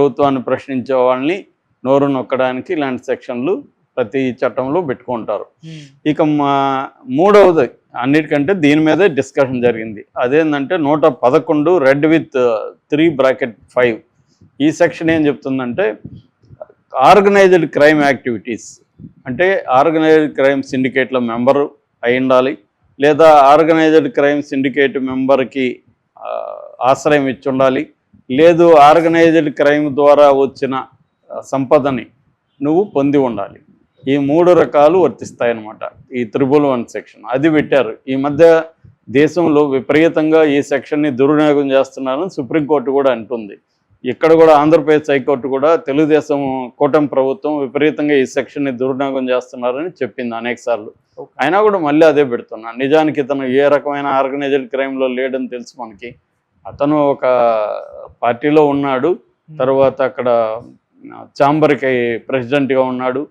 ప్రభుత్వాన్ని ప్రశ్నించే వాళ్ళని నోరు నొక్కడానికి ఇలాంటి సెక్షన్లు ప్రతి చట్టంలో పెట్టుకుంటారు. ఇక మూడవది అన్నిటికంటే దీని మీదే డిస్కషన్ జరిగింది. అదేంటంటే 111 రెడ్ విత్ 3(5). ఈ సెక్షన్ ఏం చెప్తుందంటే ఆర్గనైజ్డ్ క్రైమ్ యాక్టివిటీస్ అంటే ఆర్గనైజ్డ్ క్రైమ్ సిండికేట్లో మెంబరు అయి ఉండాలి, లేదా ఆర్గనైజ్డ్ క్రైమ్ సిండికేట్ మెంబర్కి ఆశ్రయం ఇచ్చి ఉండాలి, లేదు ఆర్గనైజ్డ్ క్రైమ్ ద్వారా వచ్చిన సంపదని నువ్వు పొంది ఉండాలి. ఈ 3 రకాలు వర్తిస్తాయన్నమాట ఈ 111 సెక్షన్. అది పెట్టారు. ఈ మధ్య దేశంలో విపరీతంగా ఈ సెక్షన్ని దుర్వినియోగం చేస్తున్నారని సుప్రీంకోర్టు కూడా అంటుంది. ఇక్కడ కూడా ఆంధ్రప్రదేశ్ హైకోర్టు కూడా తెలుగుదేశం కూటమి ప్రభుత్వం విపరీతంగా ఈ సెక్షన్ని దుర్వినియోగం చేస్తున్నారని చెప్పింది అనేక సార్లు. అయినా కూడా మళ్ళీ అదే పెడుతున్నా. నిజానికి ఇతను ఏ రకమైన ఆర్గనైజ్డ్ క్రైమ్లో లేడని తెలుసు మనకి. అతను ఒక పార్టీలో ఉన్నాడు, తర్వాత అక్కడ ఛాంబర్కి ప్రెసిడెంట్గా ఉన్నాడు,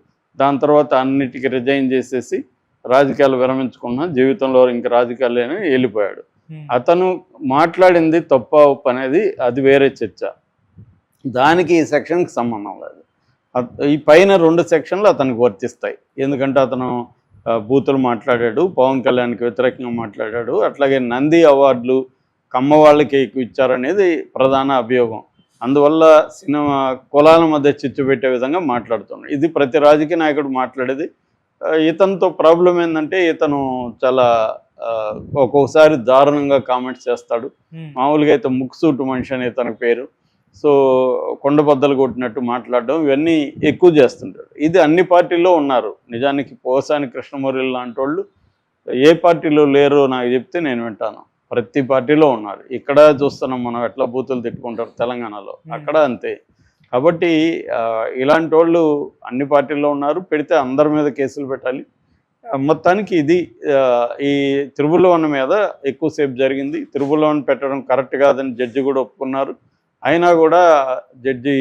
దాని తర్వాత అన్నిటికీ రిజైన్ చేసేసి రాజకీయాలు విరమించుకున్న జీవితంలో ఇంక రాజకీయాలు వెళ్ళిపోయాడు. అతను మాట్లాడింది తప్ప ఒప్పు అనేది అది వేరే చర్చ. దానికి ఈ సెక్షన్కి సంబంధం లేదు. ఈ పైన 2 సెక్షన్లు అతనికి వర్తిస్తాయి. ఎందుకంటే అతను బూతులు మాట్లాడాడు, పవన్ కళ్యాణ్కి వ్యతిరేకంగా మాట్లాడాడు, అట్లాగే నంది అవార్డులు కమ్మ వాళ్ళకి ఎక్కువ ఇచ్చారనేది ప్రధాన అభియోగం. అందువల్ల సినిమా కులాల మధ్య చిచ్చు పెట్టే విధంగా మాట్లాడుతున్నాడు. ఇది ప్రతి రాజకీయ నాయకుడు మాట్లాడేది. ఇతనితో ప్రాబ్లం ఏంటంటే ఇతను చాలా ఒక్కొక్కసారి దారుణంగా కామెంట్స్ చేస్తాడు. మామూలుగా అయితే ముక్సూటు మనిషి అని ఇతని పేరు. సో కొండబద్దలు కొట్టినట్టు మాట్లాడడం ఇవన్నీ ఎక్కువ చేస్తుంటాడు. ఇది అన్ని పార్టీల్లో ఉన్నారు. నిజానికి పోసాని కృష్ణమూర్తి లాంటి వాళ్ళు ఏ పార్టీలో లేరో నాకు చెప్తే నేను వింటాను. ప్రతి పార్టీలో ఉన్నారు. ఇక్కడ చూస్తున్నాం మనం ఎట్లా బూతులు తిట్టుకుంటారు తెలంగాణలో, అక్కడ అంతే. కాబట్టి ఇలాంటి వాళ్ళు అన్ని పార్టీల్లో ఉన్నారు. పెడితే అందరి మీద కేసులు పెట్టాలి. మొత్తానికి ఇది ఈ 111 మీద ఎక్కువసేపు జరిగింది. 111 పెట్టడం కరెక్ట్ కాదని జడ్జి కూడా ఒప్పుకున్నారు. అయినా కూడా జడ్జి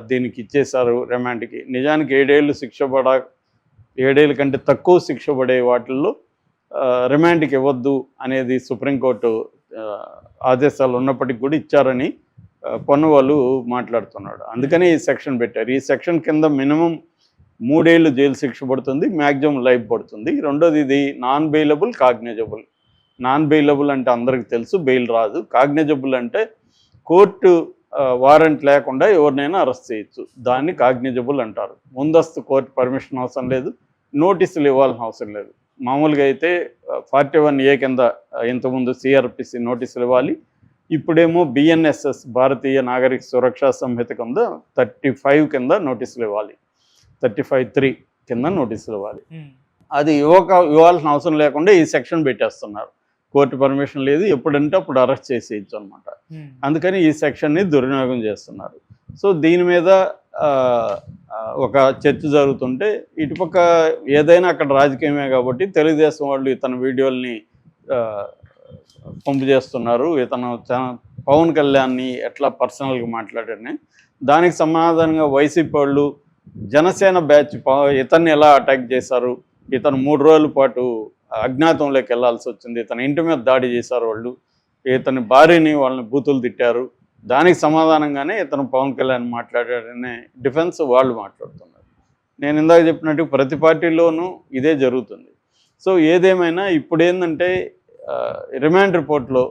దీనికి ఇచ్చేశారు రిమాండ్కి. నిజానికి 7 ఏళ్ళు శిక్ష 7 ఏళ్ళ కంటే తక్కువ శిక్ష పడే వాటిల్లో రిమాండ్కి ఇవ్వద్దు అనేది సుప్రీంకోర్టు ఆదేశాలు ఉన్నప్పటికీ కూడా ఇచ్చారని పొన్నవాళ్ళు మాట్లాడుతున్నాడు. అందుకని ఈ సెక్షన్ పెట్టారు. ఈ సెక్షన్ కింద మినిమం 3 ఏళ్ళు జైలు శిక్ష పడుతుంది, మ్యాక్సిమం లైఫ్ పడుతుంది. రెండోది ఇది non bailable, cognisable. Non bailable అంటే అందరికి తెలుసు, బెయిల్ రాదు. కాగ్నిజబుల్ అంటే కోర్టు వారెంట్ లేకుండా ఎవరినైనా అరెస్ట్ చేయొచ్చు, దాన్ని కాగ్నిజబుల్ అంటారు. ముందస్తు కోర్టు పర్మిషన్ అవసరం లేదు, నోటీసులు ఇవ్వాల్సిన అవసరం లేదు. మామూలుగా అయితే 41A కింద ఇంతకుముందు CRPC నోటీసులు ఇవ్వాలి. ఇప్పుడేమో BNSS భారతీయ నాగరిక సురక్షా సంహిత కింద 35 కింద నోటీసులు ఇవ్వాలి, 35(3) కింద నోటీసులు ఇవ్వాలి. అది ఇవ్వాల్సిన అవసరం లేకుండా ఈ సెక్షన్ పెట్టేస్తున్నారు. కోర్టు పర్మిషన్ లేదు, ఎప్పుడంటే అప్పుడు అరెస్ట్ చేసేయచ్చు అనమాట. అందుకని ఈ సెక్షన్ని దుర్వినియోగం చేస్తున్నారు. సో దీని మీద ఒక చర్చ జరుగుతుంటే ఇటుపక్క ఏదైనా అక్కడ రాజకీయమే కాబట్టి తెలుగుదేశం వాళ్ళు ఇతని వీడియోల్ని పంపు చేస్తున్నారు. ఇతను పవన్ కళ్యాణ్ని ఎట్లా పర్సనల్గా మాట్లాడారని దానికి సమాధానంగా వైసీపీ వాళ్ళు జనసేన బ్యాచ్ ఇతన్ని ఎలా అటాక్ చేశారు, ఇతను 3 రోజుల పాటు అజ్ఞాతంలోకి వెళ్లాల్సి వచ్చింది, ఇతని ఇంటి మీద దాడి చేశారు వాళ్ళు, ఇతని భార్యని వాళ్ళని బూతులు తిట్టారు, దానికి సమాధానంగానే ఇతను పవన్ కళ్యాణ్ మాట్లాడాడనే డిఫెన్స్ వాళ్ళు మాట్లాడుతున్నారు. నేను ఇందాక చెప్పినట్టు ప్రతి పార్టీలోనూ ఇదే జరుగుతుంది. సో ఏదేమైనా ఇప్పుడు ఏంటంటే రిమాండ్ రిపోర్ట్లో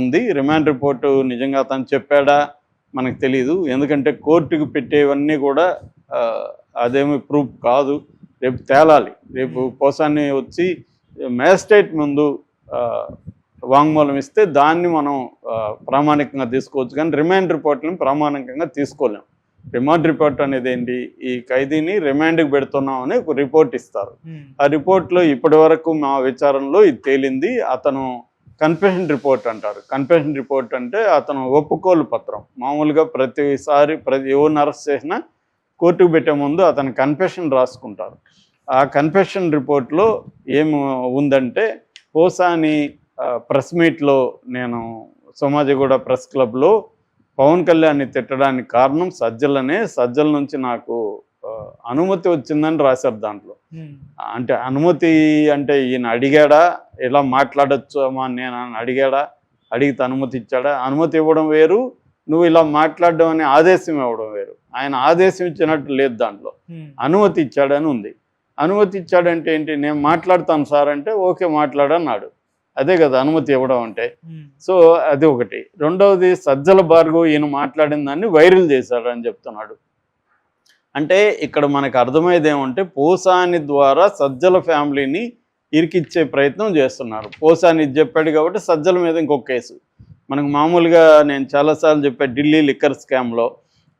ఉంది. రిమాండ్ రిపోర్టు నిజంగా అతను చెప్పాడా మనకు తెలియదు. ఎందుకంటే కోర్టుకు పెట్టేవన్నీ కూడా అదేమి ప్రూఫ్ కాదు, రేపు తేలాలి. రేపు పోసాన్ని వచ్చి మ్యాజిస్ట్రేట్ ముందు వాంగ్మూలం ఇస్తే దాన్ని మనం ప్రామాణికంగా తీసుకోవచ్చు, కానీ రిమాండ్ రిపోర్ట్ని ప్రామాణికంగా తీసుకోలేం. రిమాండ్ రిపోర్ట్ అనేది ఏంటి, ఈ ఖైదీని రిమాండ్కి పెడుతున్నాం అని ఒక రిపోర్ట్ ఇస్తారు. ఆ రిపోర్ట్లో ఇప్పటి వరకు మా విచారణలో ఇది తేలింది, అతను కన్ఫెషన్ రిపోర్ట్ అంటారు. కన్ఫెషన్ రిపోర్ట్ అంటే అతను ఒప్పుకోలు పత్రం. మామూలుగా ప్రతిసారి ఎవరిని అరెస్ట్ చేసినా కోర్టుకు పెట్టే ముందు అతను కన్ఫెషన్ రాసుకుంటారు. ఆ కన్ఫెషన్ రిపోర్ట్లో ఏమి ఉందంటే, పోసాని ప్రెస్ మీట్లో నేను సోమాజిగూడ ప్రెస్ క్లబ్లో పవన్ కళ్యాణ్ని తిట్టడానికి కారణం సజ్జలనే, సజ్జల నుంచి నాకు అనుమతి వచ్చిందని రాశారు దాంట్లో. అంటే అనుమతి అంటే ఈయన అడిగాడా, ఇలా మాట్లాడచ్చు అమ్మా నేను అడిగాడా, అడిగితే అనుమతి ఇచ్చాడా? అనుమతి ఇవ్వడం వేరు, నువ్వు ఇలా మాట్లాడడం అనే ఆదేశం ఇవ్వడం వేరు. ఆయన ఆదేశం ఇచ్చినట్టు లేదు, దాంట్లో అనుమతి ఇచ్చాడని ఉంది. అనుమతి ఇచ్చాడంటే ఏంటి, నేను మాట్లాడతాను సార్ అంటే ఓకే మాట్లాడన్నాడు, అదే కదా అనుమతి ఇవ్వడం అంటే. సో అది ఒకటి. రెండవది, సజ్జల భార్గవ్ ఈయన మాట్లాడిన దాన్ని వైరల్ చేశాడు అని చెప్తున్నాడు. అంటే ఇక్కడ మనకు అర్థమయ్యేది ఏమంటే, పోసాని ద్వారా సజ్జల ఫ్యామిలీని ఇరికిచ్చే ప్రయత్నం చేస్తున్నారు. పోసాని ఇది చెప్పాడు కాబట్టి సజ్జల మీద ఇంకొక కేసు. మనకు మామూలుగా నేను చాలాసార్లు చెప్పాను, ఢిల్లీ లిక్కర్ స్కామ్లో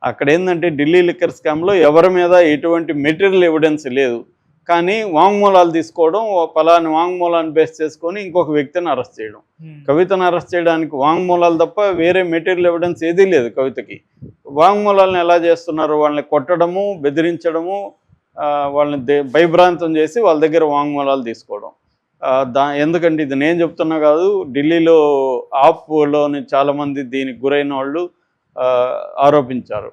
అక్కడ ఏంటంటే, ఢిల్లీ లిక్కర్ స్కామ్లో ఎవరి మీద ఎటువంటి మెటీరియల్ ఎవిడెన్స్ లేదు, కానీ వాంగ్మూలాలు తీసుకోవడం, ఫలాని వాంగ్మూలాన్ని బేస్ చేసుకొని ఇంకొక వ్యక్తిని అరెస్ట్ చేయడం. కవితను అరెస్ట్ చేయడానికి వాంగ్మూలాలు తప్ప వేరే మెటీరియల్ ఎవిడెన్స్ ఏదీ లేదు కవితకి. వాంగ్మూలాలను ఎలా చేస్తున్నారు, వాళ్ళని కొట్టడము, బెదిరించడము, వాళ్ళని భయభ్రాంతం చేసి వాళ్ళ దగ్గర వాంగ్మూలాలు తీసుకోవడం. ఎందుకంటే ఇది నేను చెప్తున్నా కాదు, ఢిల్లీలో ఆప్లోని చాలామంది దీనికి గురైన వాళ్ళు ఆరోపించారు.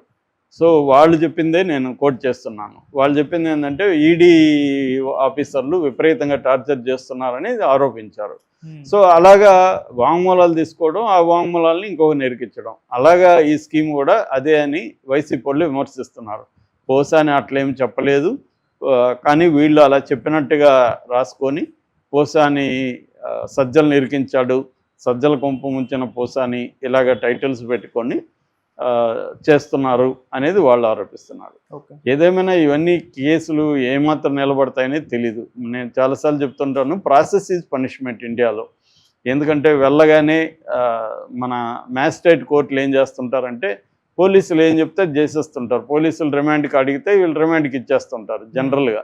సో వాళ్ళు చెప్పిందే నేను కోట్ చేస్తున్నాను. వాళ్ళు చెప్పింది ఏంటంటే, ఈడీ ఆఫీసర్లు విపరీతంగా టార్చర్ చేస్తున్నారని ఆరోపించారు. సో అలాగా వాంగ్మూలాలు తీసుకోవడం, ఆ వాంగ్మూలాలని ఇంకొక నిరికించడం, అలాగా ఈ స్కీమ్ కూడా అదే అని వైసీపీ వాళ్ళు విమర్శిస్తున్నారు. పోసాని అట్లేం చెప్పలేదు, కానీ వీళ్ళు అలా చెప్పినట్టుగా రాసుకొని పోసాని సజ్జలను ఇరికించాడు, సజ్జల కొంపు ముంచిన పోసాని, ఇలాగ టైటిల్స్ పెట్టుకొని చేస్తున్నారు అనేది వాళ్ళు ఆరోపిస్తున్నారు. ఏదేమైనా ఇవన్నీ కేసులు ఏమాత్రం నిలబడతాయని తెలీదు. నేను చాలాసార్లు చెప్తుంటాను, ప్రాసెస్ ఈజ్ పనిష్మెంట్ ఇండియాలో. ఎందుకంటే వెళ్ళగానే మన మ్యాజిస్ట్రేట్ కోర్టులు ఏం చేస్తుంటారంటే, పోలీసులు ఏం చెప్తే చేసేస్తుంటారు. పోలీసులు రిమాండ్కి అడిగితే వీళ్ళు రిమాండ్కి ఇచ్చేస్తుంటారు జనరల్గా.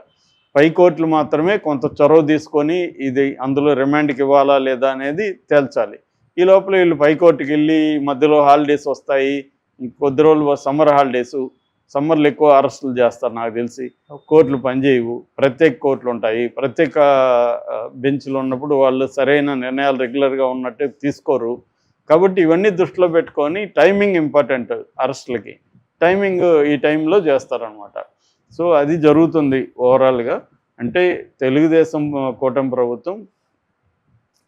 పై కోర్టులు మాత్రమే కొంత చొరవ తీసుకొని ఇది అందులో రిమాండ్కి ఇవ్వాలా లేదా అనేది తేల్చాలి. ఈ లోపల వీళ్ళు పై కోర్టుకి వెళ్ళి మధ్యలో హాలిడేస్ వస్తాయి, కొద్ది రోజులు సమ్మర్ హాలిడేసు, సమ్మర్లు ఎక్కువ అరెస్టులు చేస్తారు నాకు తెలిసి. కోర్టులు పనిచేయవు, ప్రత్యేక కోర్టులు ఉంటాయి, ప్రత్యేక బెంచ్లు ఉన్నప్పుడు వాళ్ళు సరైన నిర్ణయాలు రెగ్యులర్గా ఉన్నట్టు తీసుకోరు. కాబట్టి ఇవన్నీ దృష్టిలో పెట్టుకొని టైమింగ్ ఇంపార్టెంట్, అరెస్టులకి టైమింగ్ ఈ టైంలో చేస్తారనమాట. సో అది జరుగుతుంది ఓవరాల్గా. అంటే తెలుగుదేశం కూటమి ప్రభుత్వం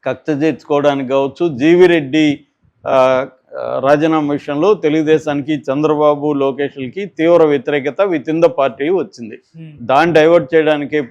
కక్ష తీర్చుకోవడానికి కావచ్చు, జీవి రెడ్డి రాజీనామా విషయంలో తెలుగుదేశానికి, చంద్రబాబు లోకేష్లకి తీవ్ర వ్యతిరేకత విత్ ఇన్ ద పార్టీ వచ్చింది. దాన్ని డైవర్ట్ చేయడానికి